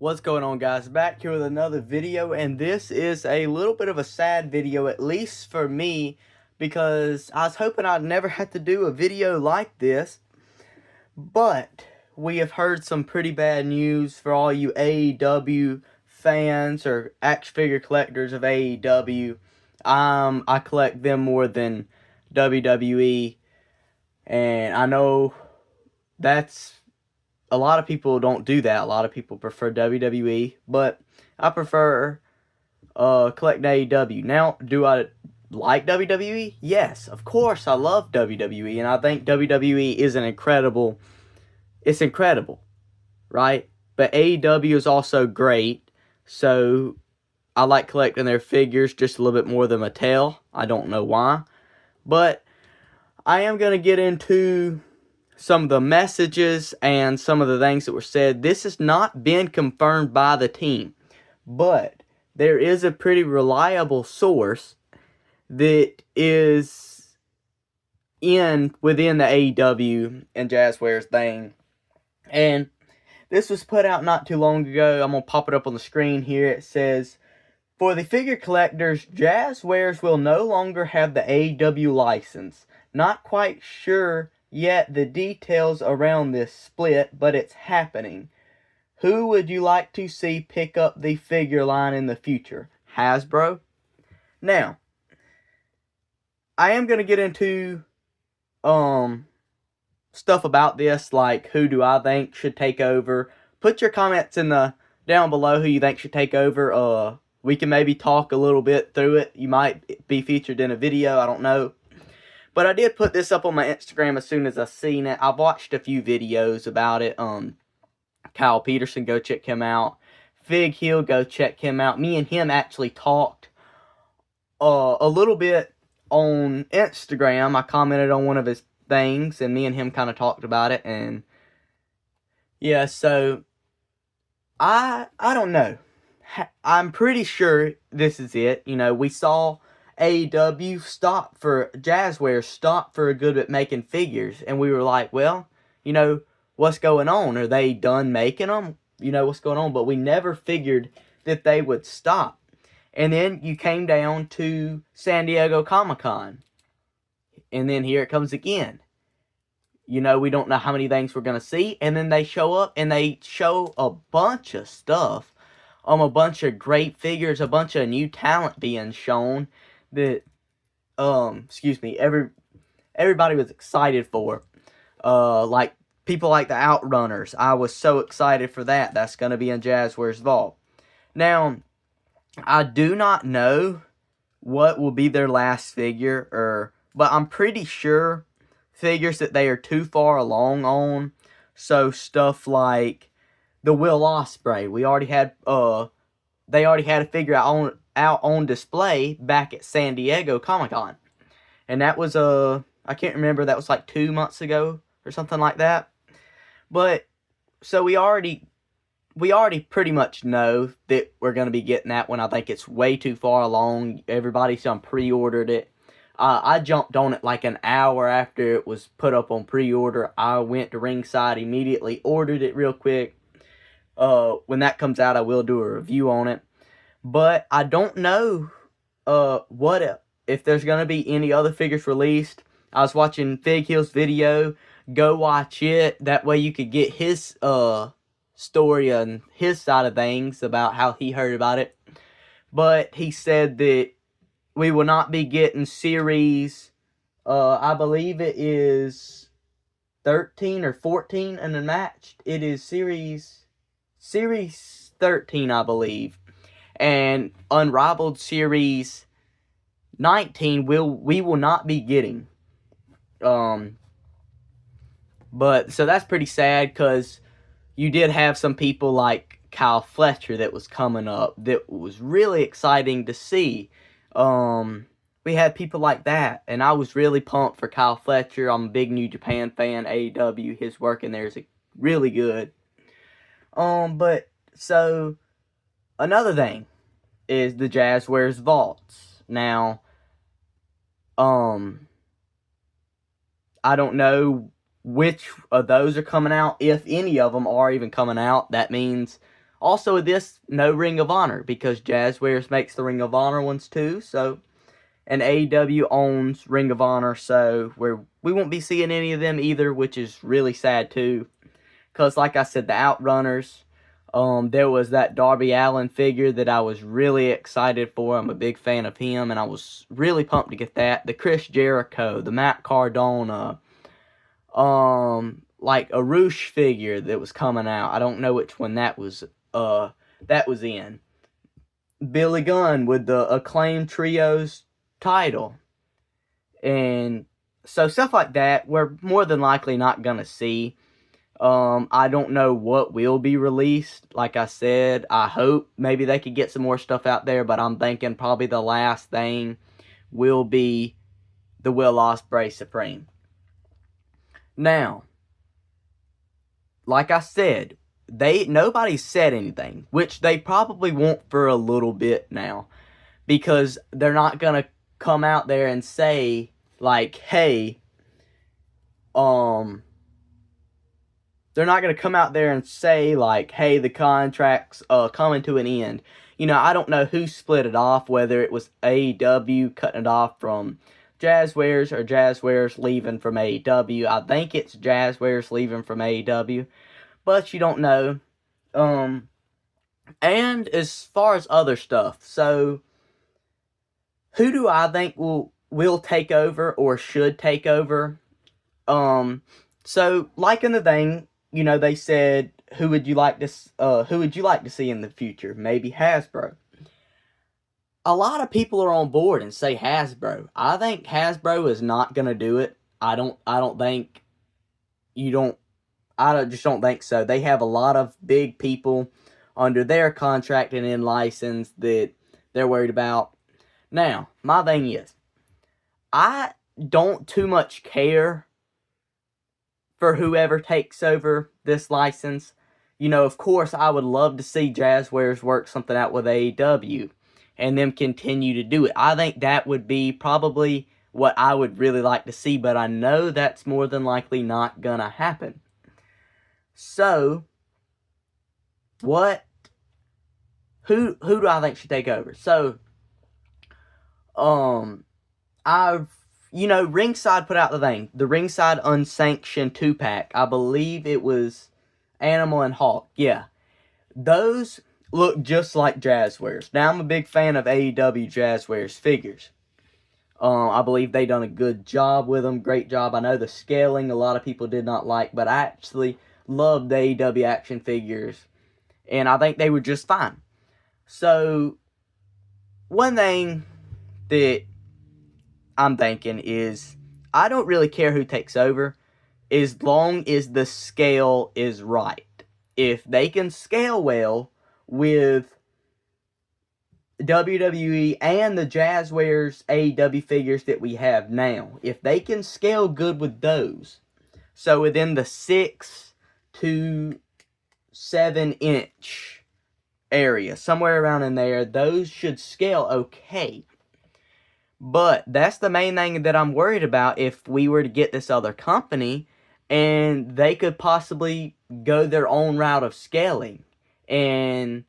What's going on, guys? Back here with another video, and this is a little bit of a sad video, at least for me, because I was hoping I'd never have to do a video like this, but we have heard some pretty bad news for all you AEW fans or action figure collectors of AEW. I collect them more than WWE, and I know that's a lot of people don't do that. A lot of people prefer WWE, but I prefer collecting AEW. Now, do I like WWE? Yes, of course I love WWE, and I think WWE is it's incredible, right? But AEW is also great, so I like collecting their figures just a little bit more than Mattel. I don't know why, but I am going to get into some of the messages and some of the things that were said. This has not been confirmed by the team, but there is a pretty reliable source that is within the AEW and Jazwares thing. And this was put out not too long ago. I'm going to pop it up on the screen here. It says, for the figure collectors, Jazwares will no longer have the AEW license. Not quite sure yet the details around this split, but it's happening. Who would you like to see pick up the figure line in the future? Hasbro? Now, I am going to get into stuff about this, like who do I think should take over. Put your comments in the down below who you think should take over. We can maybe talk a little bit through it. You might be featured in a video, I don't know. But I did put this up on my Instagram as soon as I seen it. I've watched a few videos about it. Kyle Peterson, go check him out. Fig Hill, go check him out. Me and him actually talked a little bit on Instagram. I commented on one of his things, and me and him kind of talked about it. And yeah, so I don't know. I'm pretty sure this is it. You know, we saw AEW Jazwares stop for a good bit making figures, and we were like, well, you know, what's going on? Are they done making them? You know, what's going on? But we never figured that they would stop. And then you came down to San Diego Comic-Con, and then here it comes again. You know, we don't know how many things we're going to see, and then they show up, and they show a bunch of stuff. A bunch of great figures, a bunch of new talent being shown that, everybody was excited for. Like, people like the Outrunners. I was so excited for that. That's going to be in Jazwares Vault. Now, I do not know what will be their last figure, but I'm pretty sure figures that they are too far along on. So, stuff like the Will Ospreay. They already had a figure out on display back at San Diego Comic-Con. And that was I can't remember, that was like 2 months ago or something like that. But so we already pretty much know that we're going to be getting that one. I think it's way too far along. Everybody's done pre-ordered it. I jumped on it like an hour after it was put up on pre-order. I went to ringside, immediately ordered it real quick. When that comes out, I will do a review on it. But I don't know if there's going to be any other figures released. I was watching Fig Hill's video. Go watch it. That way you could get his story and his side of things about how he heard about it. But he said that we will not be getting series, I believe it is 13 or 14 in the match. It is series 13, I believe. And Unrivaled Series 19 we will not be getting. But so that's pretty sad, because you did have some people like Kyle Fletcher that was coming up that was really exciting to see. We had people like that, and I was really pumped for Kyle Fletcher. I'm a big New Japan fan. AEW, his work in there is really good. But so another thing is the Jazwares vaults. Now, I don't know which of those are coming out, if any of them are even coming out. That means Also, with this, no Ring of Honor, because Jazwares makes the Ring of Honor ones too, so, and AEW owns Ring of Honor, so we won't be seeing any of them either, which is really sad too, because like I said, the Outrunners, there was that Darby Allin figure that I was really excited for. I'm a big fan of him, and I was really pumped to get that. The Chris Jericho, the Matt Cardona, like a Roosh figure that was coming out. I don't know which one that was in. Billy Gunn with the Acclaimed Trios title. And so stuff like that, we're more than likely not going to see. I don't know what will be released. Like I said, I hope maybe they could get some more stuff out there, but I'm thinking probably the last thing will be the Will Ospreay Supreme. Now, like I said, nobody said anything, which they probably won't for a little bit now, because they're not gonna come out there and say like, hey, they're not gonna come out there and say like, hey, the contract's coming to an end. You know, I don't know who split it off, whether it was AEW cutting it off from Jazwares or Jazwares leaving from AEW. I think it's Jazwares leaving from AEW, but you don't know. And as far as other stuff, so who do I think will take over or should take over? So like in the thing, you know, they said, who would you like to see in the future? Maybe Hasbro. A lot of people are on board and say Hasbro. I think Hasbro is not gonna do it. I just don't think so. They have a lot of big people under their contract and in license that they're worried about. Now, my thing is, I don't too much care for whoever takes over this license. You know, of course, I would love to see Jazwares work something out with AEW and them continue to do it. I think that would be probably what I would really like to see, but I know that's more than likely not gonna happen. So, who do I think should take over? So, Ringside put out the Ringside Unsanctioned 2-pack. I believe it was Animal and Hawk. Yeah. Those look just like Jazwares. Now, I'm a big fan of AEW Jazwares figures. I believe they done a good job with them. Great job. I know the scaling a lot of people did not like, but I actually loved the AEW action figures, and I think they were just fine. So, one thing that I'm thinking is, I don't really care who takes over, as long as the scale is right. If they can scale well with WWE and the Jazwares AEW figures that we have now, if they can scale good with those, so within the 6 to 7 inch area, somewhere around in there, those should scale okay. But that's the main thing that I'm worried about if we were to get this other company, and they could possibly go their own route of scaling. And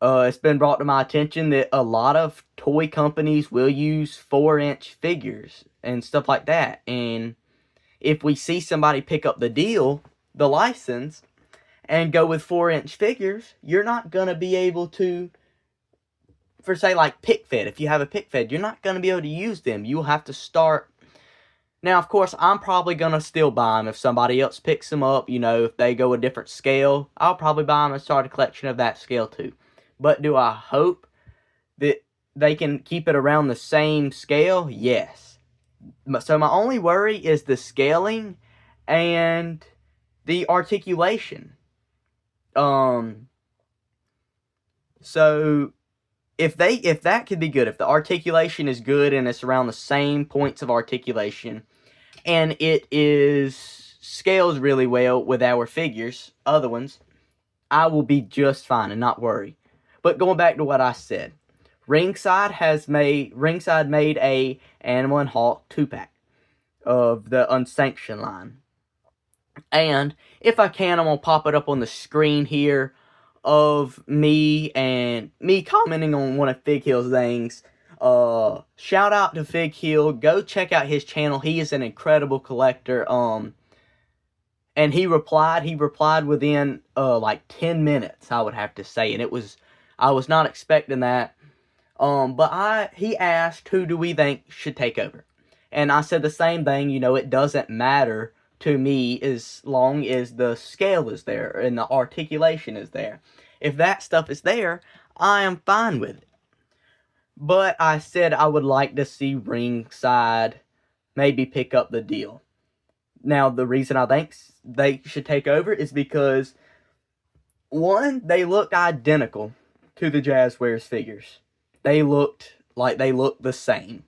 it's been brought to my attention that a lot of toy companies will use 4-inch figures and stuff like that. And if we see somebody pick up the deal, the license, and go with 4-inch figures, you're not going to be able to, for say like pick fed, if you have a pick fed, you're not going to be able to use them. You'll have to start. Now, of course, I'm probably going to still buy them if somebody else picks them up. You know, if they go a different scale, I'll probably buy them and start a collection of that scale too. But do I hope that they can keep it around the same scale? Yes. So my only worry is the scaling and the articulation. So if that could be good, if the articulation is good and it's around the same points of articulation, and it scales really well with our figures, other ones, I will be just fine and not worry. But going back to what I said, Ringside made a Animal and Hawk 2-pack of the unsanctioned line. And if I can, I'm going to pop it up on the screen here. of me commenting on one of Fig Hill's things. Shout out to Fig Hill. Go check out his channel. He is an incredible collector. And he replied within like 10 minutes, I would have to say, and I was not expecting that. But he asked, who do we think should take over? And I said the same thing, it doesn't matter to me as long as the scale is there and the articulation is there. If that stuff is there, I am fine with it. But I said I would like to see Ringside maybe pick up the deal. Now, the reason I think they should take over is because, one, they looked identical to the Jazwares figures. They looked the same.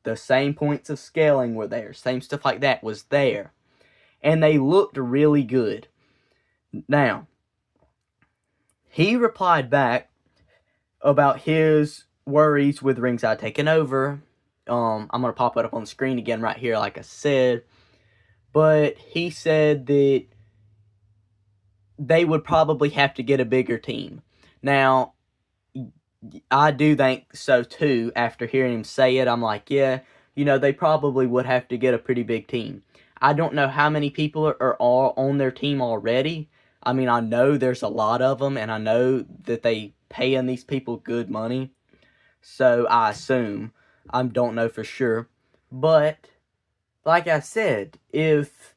The same points of scaling were there. Same stuff like that was there. And they looked really good. Now, he replied back about his worries with Ringside taking over. I'm going to pop it up on the screen again right here, like I said. But he said that they would probably have to get a bigger team. Now, I do think so too. After hearing him say it, I'm like, yeah, they probably would have to get a pretty big team. I don't know how many people are on their team already. I mean, I know there's a lot of them, and I know that they paying these people good money. So I assume. I don't know for sure. But, like I said, if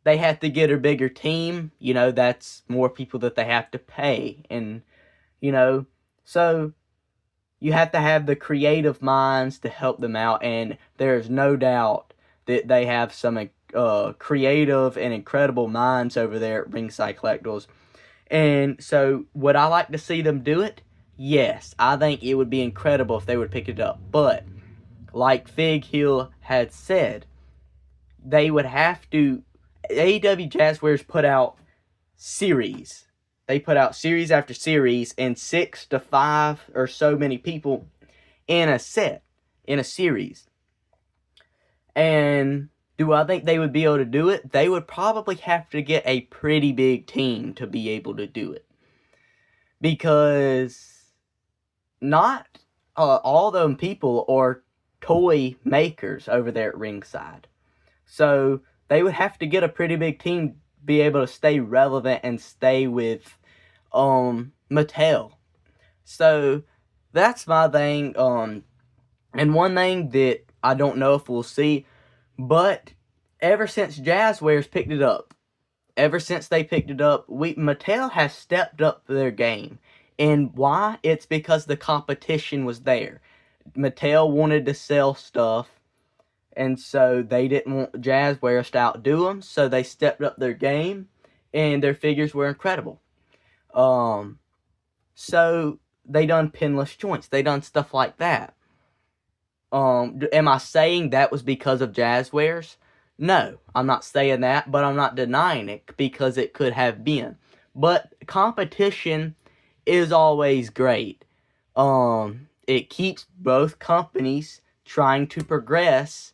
they have to get a bigger team, that's more people that they have to pay. And, so you have to have the creative minds to help them out. And there's no doubt that they have some creative and incredible minds over there at Ringside Collectibles. And so, would I like to see them do it? Yes, I think it would be incredible if they would pick it up. But, like Fig Hill had said, they would have to... AEW Jazwares put out series. They put out series after series, and 6 to 5 or so many people in a set, in a series. And do I think they would be able to do it? They would probably have to get a pretty big team to be able to do it. Because not all them people are toy makers over there at Ringside. So they would have to get a pretty big team to be able to stay relevant and stay with Mattel. So that's my thing. And one thing that I don't know if we'll see, but ever since Jazwares picked it up, Mattel has stepped up their game. And why? It's because the competition was there. Mattel wanted to sell stuff, and so they didn't want Jazwares to outdo them, so they stepped up their game, and their figures were incredible. So they done pinless joints. They done stuff like that. Am I saying that was because of Jazwares? No, I'm not saying that, but I'm not denying it because it could have been. But competition is always great. It keeps both companies trying to progress,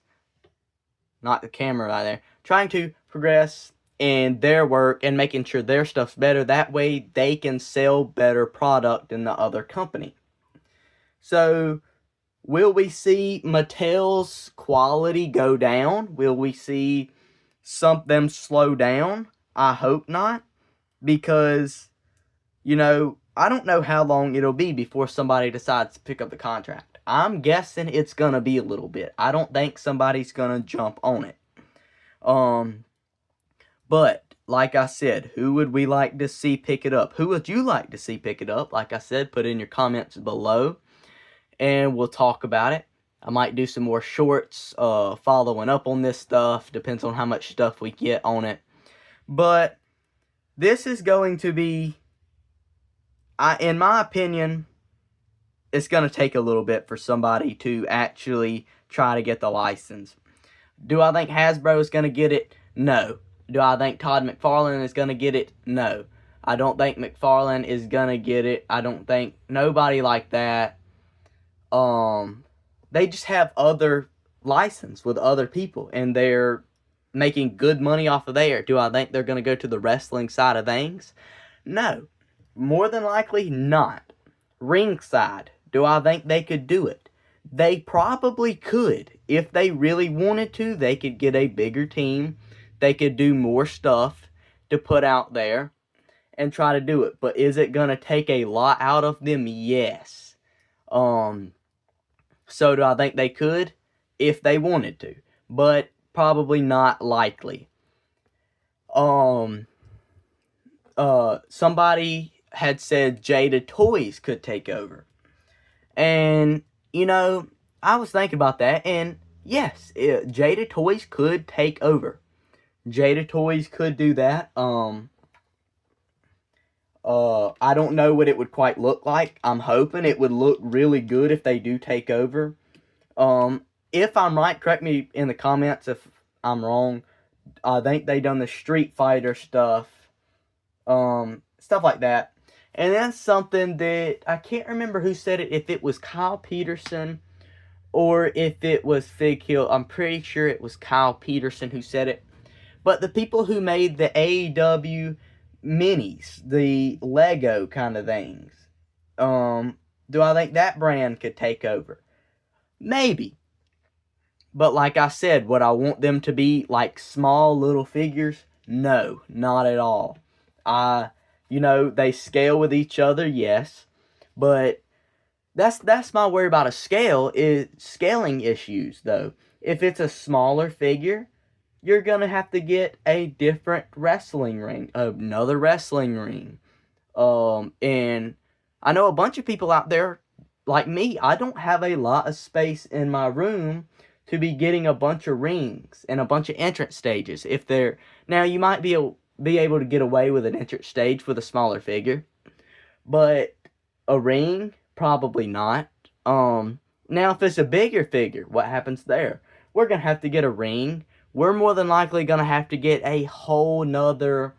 not the camera right there, trying to progress in their work and making sure their stuff's better. That way they can sell better product than the other company. So, will we see Mattel's quality go down? Will we see them slow down? I hope not. Because, I don't know how long it'll be before somebody decides to pick up the contract. I'm guessing it's going to be a little bit. I don't think somebody's going to jump on it. But, like I said, who would we like to see pick it up? Who would you like to see pick it up? Like I said, put it in your comments below, and we'll talk about it. I might do some more shorts following up on this stuff. Depends on how much stuff we get on it. But this is going to be, in my opinion, it's going to take a little bit for somebody to actually try to get the license. Do I think Hasbro is going to get it? No. Do I think Todd McFarlane is going to get it? No. I don't think McFarlane is going to get it. I don't think nobody like that. They just have other license with other people, and they're making good money off of there. Do I think they're going to go to the wrestling side of things? No. More than likely not. Ringside. Do I think they could do it? They probably could. If they really wanted to, they could get a bigger team. They could do more stuff to put out there and try to do it. But is it going to take a lot out of them? Yes. So do I think they could? If they wanted to. But probably not likely. Somebody had said Jada Toys could take over. And, I was thinking about that, and yes, Jada Toys could take over. Jada Toys could do that. I don't know what it would quite look like. I'm hoping it would look really good if they do take over. If I'm right, correct me in the comments if I'm wrong. I think they done the Street Fighter stuff. Stuff like that. And that's something that I can't remember who said it, if it was Kyle Peterson or if it was Fig Hill. I'm pretty sure it was Kyle Peterson who said it. But the people who made the AEW minis, the Lego kind of things, do I think that brand could take over? Maybe. But like I said, would I want them to be like small little figures? No, not at all. They scale with each other, yes. But that's my worry about a scale, is scaling issues, though. If it's a smaller figure, you're going to have to get a different wrestling ring, another wrestling ring. And I know a bunch of people out there, like me, I don't have a lot of space in my room to be getting a bunch of rings and a bunch of entrance stages. Now, you might be able to get away with an entrance stage with a smaller figure, but a ring, probably not. Now if it's a bigger figure, what happens there? We're gonna have to get a ring. We're more than likely gonna have to get a whole nother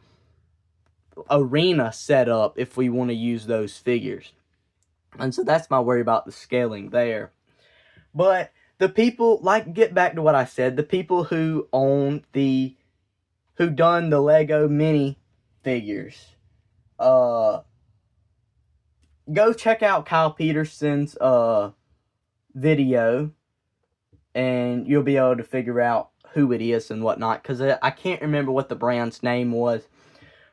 arena set up if we want to use those figures. And so that's my worry about the scaling there. But the people, get back to what I said, the people who done the Lego mini figures, go check out Kyle Peterson's video, and you'll be able to figure out who it is and whatnot, because I can't remember what the brand's name was,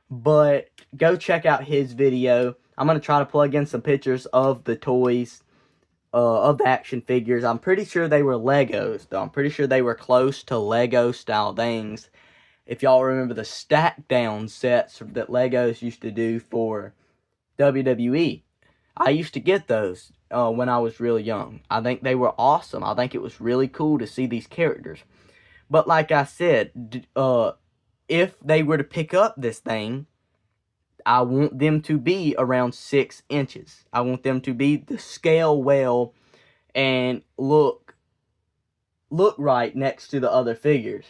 but go check out his video. I'm going to try to plug in some pictures of the toys, of the action figures. I'm pretty sure they were Legos, though. I'm pretty sure they were close to Lego style things. If y'all remember the stack down sets that Legos used to do for WWE, I used to get those when I was really young. I think they were awesome. I think it was really cool to see these characters. But like I said, if they were to pick up this thing, I want them to be around 6 inches. I want them to be the scale well and look right next to the other figures.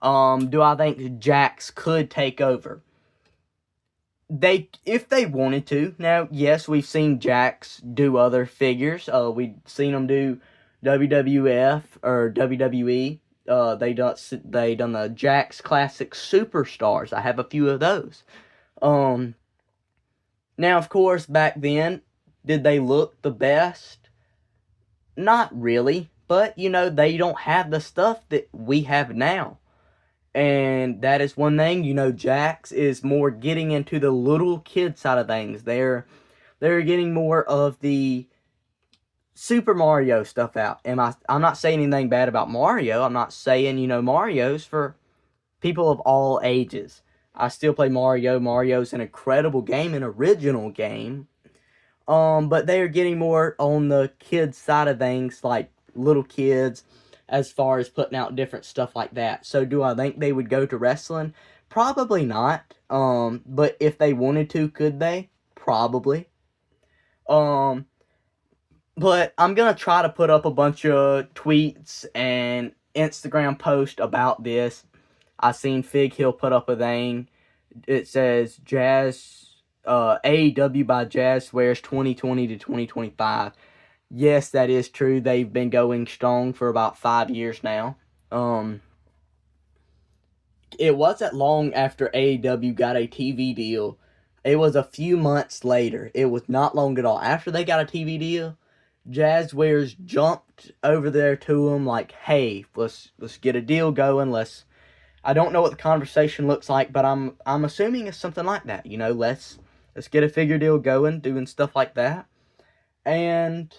Do I think Jax could take over? If they wanted to. Now, yes, we've seen Jax do other figures. We've seen them do WWF or WWE. They done the Jax Classic Superstars. I have a few of those. Now, of course, back then, did they look the best? Not really. But, they don't have the stuff that we have now. And that is one thing, Jax is more getting into the little kid side of things. They're getting more of the Super Mario stuff out. I'm not saying anything bad about Mario. I'm not saying, Mario's for people of all ages. I still play Mario. Mario's an incredible game, an original game. But they are getting more on the kids side of things, like little kids, as far as putting out different stuff like that. So do I think they would go to wrestling? Probably not. But if they wanted to, could they? Probably. But I'm going to try to put up a bunch of tweets and Instagram posts about this. I seen Fig Hill put up a thing. It says AEW by Jazwares 2020 to 2025. Yes, that is true. They've been going strong for about 5 years now. It wasn't long after AEW got a TV deal It was a few months later. It was not long at all. After they got a TV deal, Jazwares jumped over there to him like, "Hey, let's get a deal going. I don't know what the conversation looks like, but I'm assuming it's something like that. You know, let's get a figure deal going, doing stuff like that, and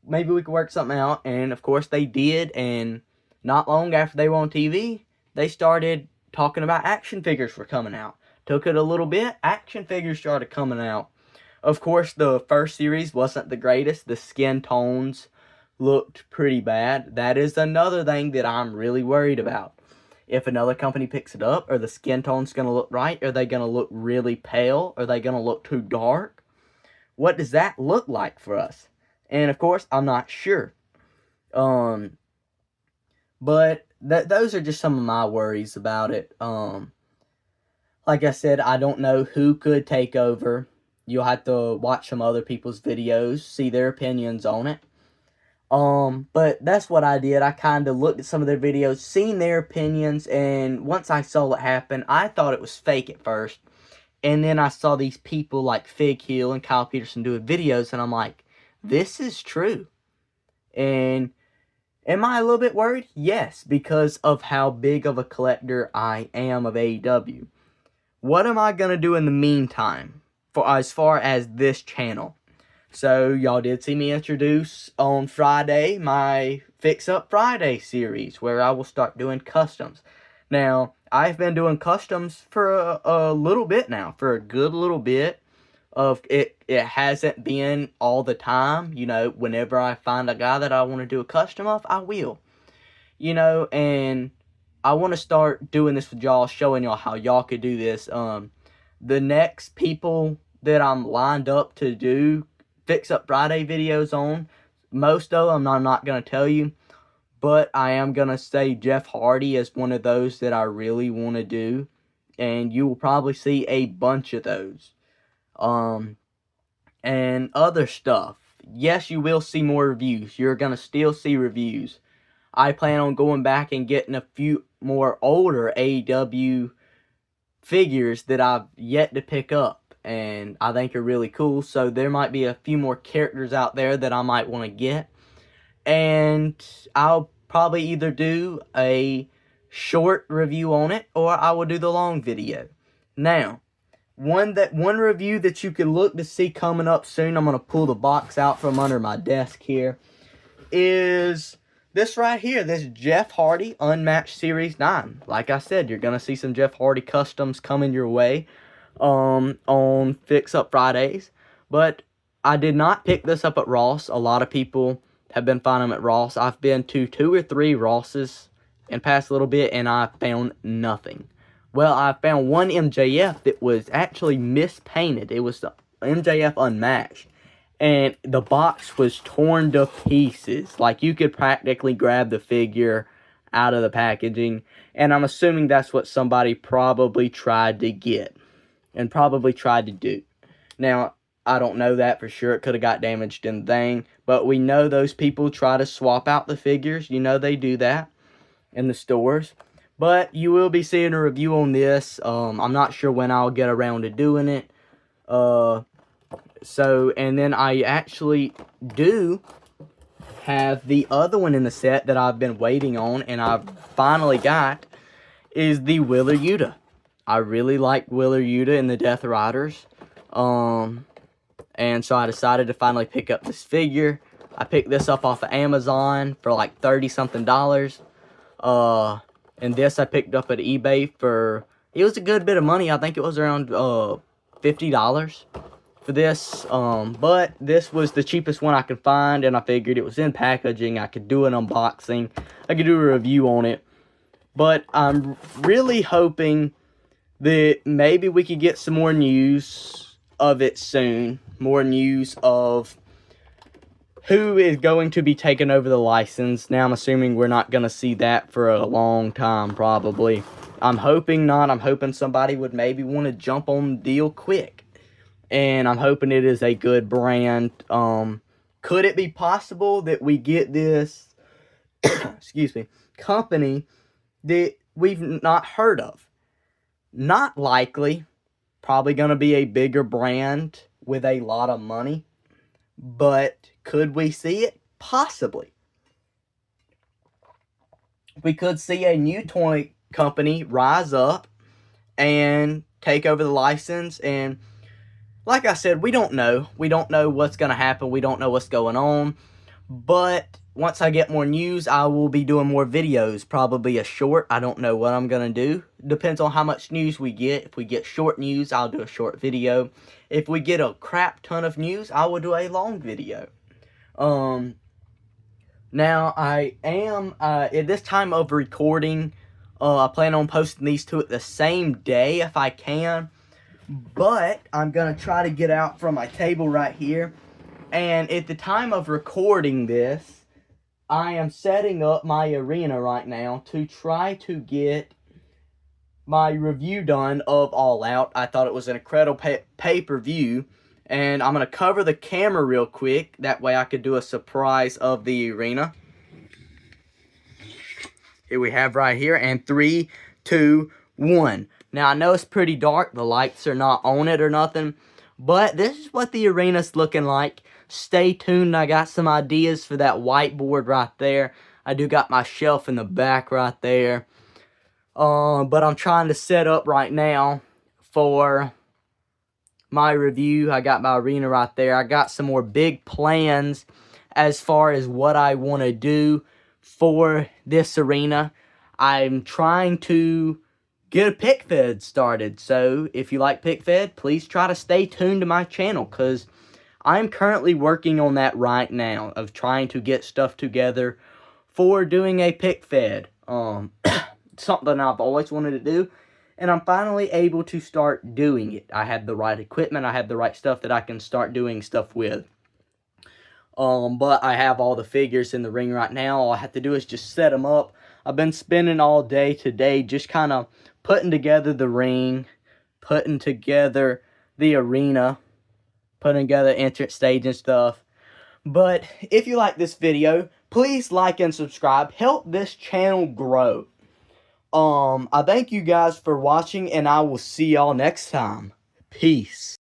maybe we could work something out." And of course they did. And not long after they were on TV, they started talking about action figures were coming out. Took it a little bit. Action figures started coming out. Of course, the first series wasn't the greatest. The skin tones looked pretty bad. That is another thing that I'm really worried about. If another company picks it up, are the skin tones going to look right? Are they going to look really pale? Are they going to look too dark? What does that look like for us? And of course, I'm not sure. But those are just some of my worries about it. Like I said, I don't know who could take over. You'll have to watch some other people's videos, see their opinions on it. But that's what I did. I kind of looked at some of their videos, seen their opinions, and once I saw it happen, I thought it was fake at first. And then I saw these people like Fig Hill and Kyle Peterson doing videos, and I'm like, this is true. And am I a little bit worried? Yes, because of how big of a collector I am of AEW. What am I going to do in the meantime for as far as this channel? So, y'all did see me introduce on Friday my Fix Up Friday series, where I will start doing customs. Now, I've been doing customs for a little bit now, for a good little bit. Of it hasn't been all the time. You know, whenever I find a guy that I want to do a custom of, I will. You know, and I want to start doing this with y'all, showing y'all how y'all could do this. The next people that I'm lined up to do Fix Up Friday videos on, most of them I'm not going to tell you, but I am going to say Jeff Hardy is one of those that I really want to do, and you will probably see a bunch of those. And other stuff. Yes, you will see more reviews. You're going to still see reviews. I plan on going back and getting a few more older AEW figures that I've yet to pick up, and I think are really cool. So there might be a few more characters out there that I might want to get, and I'll probably either do a short review on it, or I will do the long video. Now, one review that you can look to see coming up soon, I'm going to pull the box out from under my desk here, is this right here, this Jeff Hardy Unmatched Series 9. Like I said, you're going to see some Jeff Hardy customs coming your way on Fix Up Fridays. But I did not pick this up at Ross. A lot of people have been finding them at Ross. I've been to 2 or 3 Rosses in the past little bit, and I found nothing. Well, I found one MJF that was actually mispainted. It was the MJF Unmatched. And the box was torn to pieces. Like, you could practically grab the figure out of the packaging. And I'm assuming that's what somebody probably tried to get. And probably tried to do. Now, I don't know that for sure. It could have got damaged in the thing. But we know those people try to swap out the figures. You know they do that in the stores. But you will be seeing a review on this. I'm not sure when I'll get around to doing it. So, and then I actually do have the other one in the set that I've been waiting on, and I've finally got, is the Wheeler Yuta. I really like Wheeler Yuta in the Death Riders. And so I decided to finally pick up this figure. I picked this up off of Amazon for like $30-something. And this I picked up at eBay for, it was a good bit of money. I think it was around $50 for this. But this was the cheapest one I could find, and I figured it was in packaging. I could do an unboxing. I could do a review on it. But I'm really hoping that maybe we could get some more news of it soon. More news of who is going to be taking over the license. Now, I'm assuming we're not going to see that for a long time, probably. I'm hoping not. I'm hoping somebody would maybe want to jump on the deal quick. And I'm hoping it is a good brand. Could it be possible that we get this, excuse me, company that we've not heard of? Not likely. Probably going to be a bigger brand with a lot of money. But could we see it? Possibly. We could see a new toy company rise up and take over the license. And like I said, we don't know. We don't know what's going to happen. We don't know what's going on. But once I get more news, I will be doing more videos. Probably a short. I don't know what I'm going to do. Depends on how much news we get. If we get short news, I'll do a short video. If we get a crap ton of news, I will do a long video. Now, I am, at this time of recording, I plan on posting these two at the same day if I can. But I'm going to try to get out from my table right here. And at the time of recording this, I am setting up my arena right now to try to get my review done of All Out. I thought it was an incredible pay-per-view. And I'm going to cover the camera real quick. That way I could do a surprise of the arena. Here we have right here. And 3, 2, 1. Now I know it's pretty dark. The lights are not on it or nothing. But this is what the arena's looking like. Stay tuned. I got some ideas for that whiteboard right there. I do got my shelf in the back right there. But I'm trying to set up right now for my review. I got my arena right there. I got some more big plans as far as what I want to do for this arena. I'm trying to get a pick fed started. So if you like pick fed, please try to stay tuned to my channel, because I'm currently working on that right now, of trying to get stuff together for doing a pick fed. Something I've always wanted to do, and I'm finally able to start doing it. I have the right equipment, I have the right stuff that I can start doing stuff with. But I have all the figures in the ring right now. All I have to do is just set them up. I've been spending all day today just kind of putting together the ring, putting together the arena, putting together entrance stage and stuff. But if you like this video, please like and subscribe. Help this channel grow. I thank you guys for watching, and I will see y'all next time. Peace.